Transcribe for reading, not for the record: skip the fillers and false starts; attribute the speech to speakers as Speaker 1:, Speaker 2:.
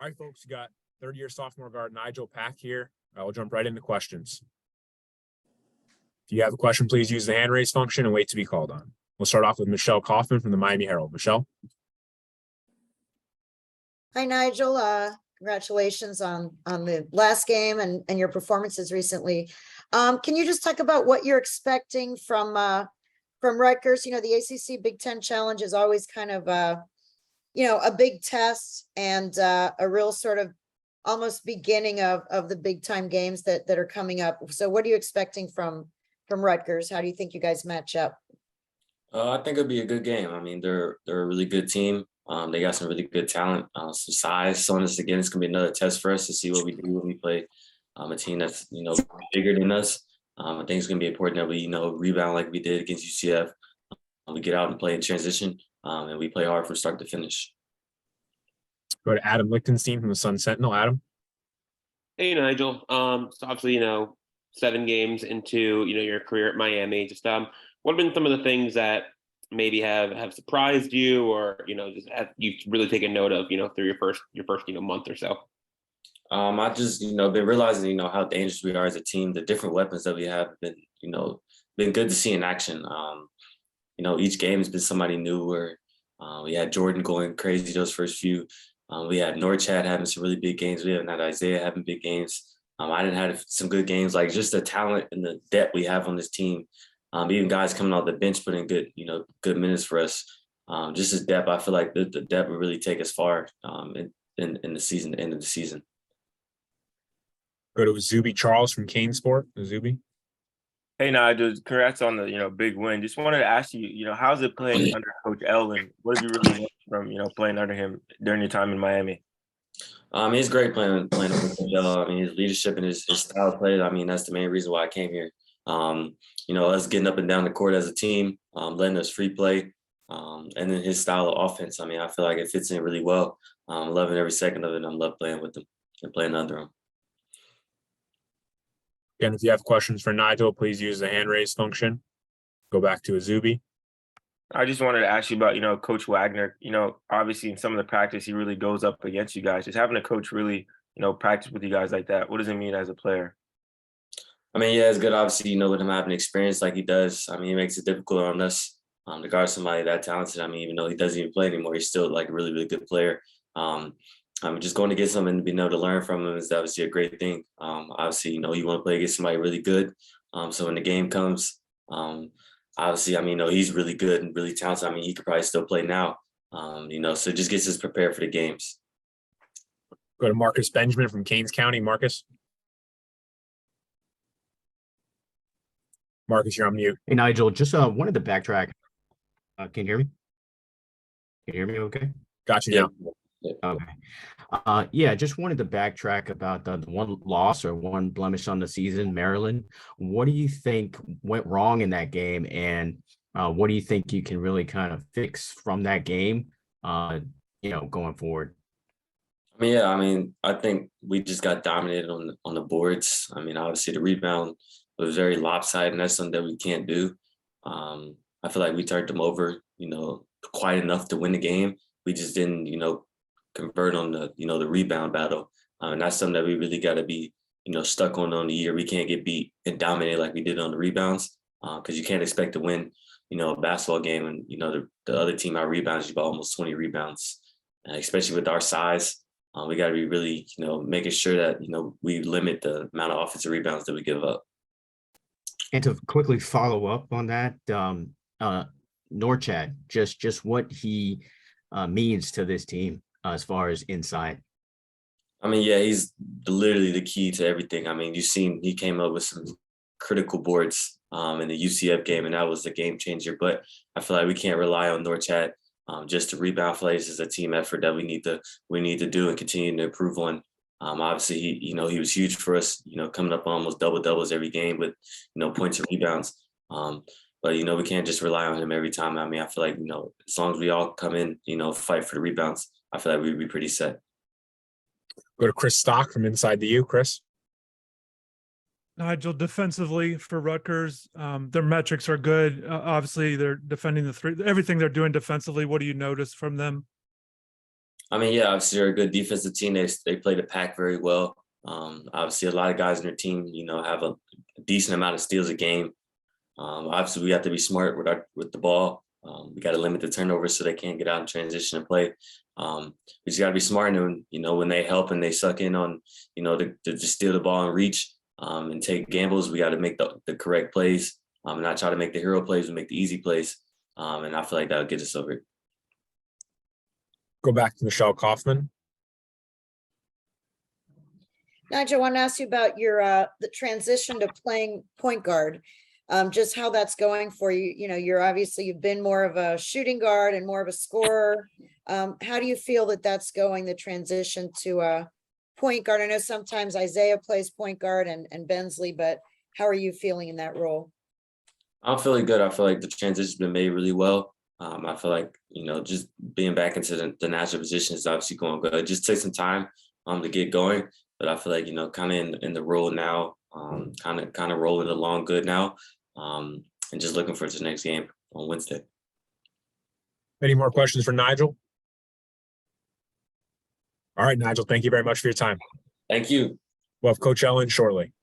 Speaker 1: All right, folks, you got third-year sophomore guard Nijel Pack here. We'll jump right into questions. If you have a question, please use the hand raise function and wait to be called on. We'll start off with Michelle Kaufman from the Miami Herald. Michelle?
Speaker 2: Hi, Nigel. Congratulations on the last game and your performances recently. Can you just talk about what you're expecting from Rutgers? You know, the ACC Big Ten Challenge is always kind of a big test and a real sort of almost beginning of the big time games that are coming up. So what are you expecting from Rutgers? How do you think you guys match up?
Speaker 3: I think it'll be a good game. I mean, they're a really good team. They got some really good talent, some size. So this again, it's gonna be another test for us to see what we do when we play a team that's bigger than us. I think it's gonna be important that we rebound like we did against UCF. We get out and play in transition, and we play hard from start to finish.
Speaker 1: Go to Adam Lichtenstein from the Sun Sentinel. Adam.
Speaker 4: Hey, Nigel. So obviously, 7 games into your career at Miami. Just what have been some of the things that maybe have surprised you, or just have you really taken note of through your first month or so?
Speaker 3: I just been realizing how dangerous we are as a team. The different weapons that we have been good to see in action. Each game has been somebody new. Where we had Jordan going crazy those first few. We had Norchad having some really big games. We haven't had Isaiah having big games. I didn't have some good games. Like just the talent and the depth we have on this team. Even guys coming off the bench putting good minutes for us. Just as depth, I feel like the depth will really take us far in the season, the end of the season.
Speaker 1: Go to Zuby Charles from Kane Sport. Zuby.
Speaker 5: Hey, Nigel, congrats on the big win. Just wanted to ask you, how's it playing under Coach L, and what have you really learned from playing under him during your time in Miami?
Speaker 3: He's great playing under Coach L. I mean, his leadership and his style of play. I mean, that's the main reason why I came here. Us getting up and down the court as a team, letting us free play, and then his style of offense. I mean, I feel like it fits in really well. I'm loving every second of it. I love playing with him and playing under him.
Speaker 1: Again, if you have questions for Nigel, please use the hand raise function. Go back to Azubi.
Speaker 5: I just wanted to ask you about, Coach Wagner. Obviously in some of the practice, he really goes up against you guys. Just having a coach really, practice with you guys like that, what does it mean as a player?
Speaker 3: I mean, yeah, it's good. Obviously, with him having experience like he does. I mean, he makes it difficult on us to guard somebody that talented. I mean, even though he doesn't even play anymore, he's still like a really, really good player. Just going to get something and being able to learn from him is obviously a great thing. Obviously, you want to play against somebody really good. So when the game comes, obviously, he's really good and really talented. I mean, he could probably still play now, so it just gets us prepared for the games.
Speaker 1: Go to Marcus Benjamin from Keynes County. Marcus, you're on mute.
Speaker 6: Hey, Nigel, just wanted to backtrack. Can you hear me? Can you hear me okay?
Speaker 1: Got you now.
Speaker 6: Okay. Just wanted to backtrack about the one loss or one blemish on the season, Maryland. What do you think went wrong in that game, and what do you think you can really kind of fix from that game, going forward?
Speaker 3: I think we just got dominated on the boards. I mean, obviously the rebound was very lopsided, and that's something that we can't do. I feel like we turned them over, quite enough to win the game. We just didn't, convert on the rebound battle. And that's something that we really got to be, stuck on the year. We can't get beat and dominate like we did on the rebounds, because you can't expect to win, a basketball game. And, the other team out rebounds you by almost 20 rebounds, especially with our size. We got to be really, making sure that, we limit the amount of offensive rebounds that we give up.
Speaker 6: And to quickly follow up on that, Norchad, just what he means to this team as far as inside.
Speaker 3: He's literally the key to everything. You've seen he came up with some critical boards in the UCF game, and that was the game changer. But I feel like we can't rely on Norchad just to rebound plays. As a team effort that we need to do and continue to improve on. Obviously, he was huge for us, coming up on almost double doubles every game with, points and rebounds. But, we can't just rely on him every time. I feel like, as long as we all come in, fight for the rebounds, I feel like we'd be pretty set.
Speaker 1: Go to Chris Stock from Inside the U. Chris.
Speaker 7: Nigel, defensively for Rutgers, their metrics are good. Obviously, they're defending the three. Everything they're doing defensively, what do you notice from them?
Speaker 3: I mean, yeah, obviously they're a good defensive team. They play the pack very well. Obviously, a lot of guys in their team, have a decent amount of steals a game. Obviously, we have to be smart with the ball. We got to limit the turnovers so they can't get out in transition and play. We just got to be smart, and when they help and they suck in on, to just steal the ball and reach and take gambles, we got to make the correct plays. And not try to make the hero plays, we make the easy plays. And I feel like that'll get us over it.
Speaker 1: Go back to Michelle Kaufman.
Speaker 2: Nigel, I want to ask you about your the transition to playing point guard. Just how that's going for you. You've been more of a shooting guard and more of a scorer. How do you feel that that's going, the transition to a point guard? I know sometimes Isaiah plays point guard and Bensley, but how are you feeling in that role?
Speaker 3: I'm feeling good. I feel like the transition's been made really well. I feel like, just being back into the natural position is obviously going good. It just takes some time to get going, but I feel like, kind of in the role now, kind of rolling along good now, and just looking for the next game on Wednesday.
Speaker 1: Any more questions for Nigel? All right, Nigel, thank you very much for your time.
Speaker 3: Thank you.
Speaker 1: We'll have Coach Ellen shortly.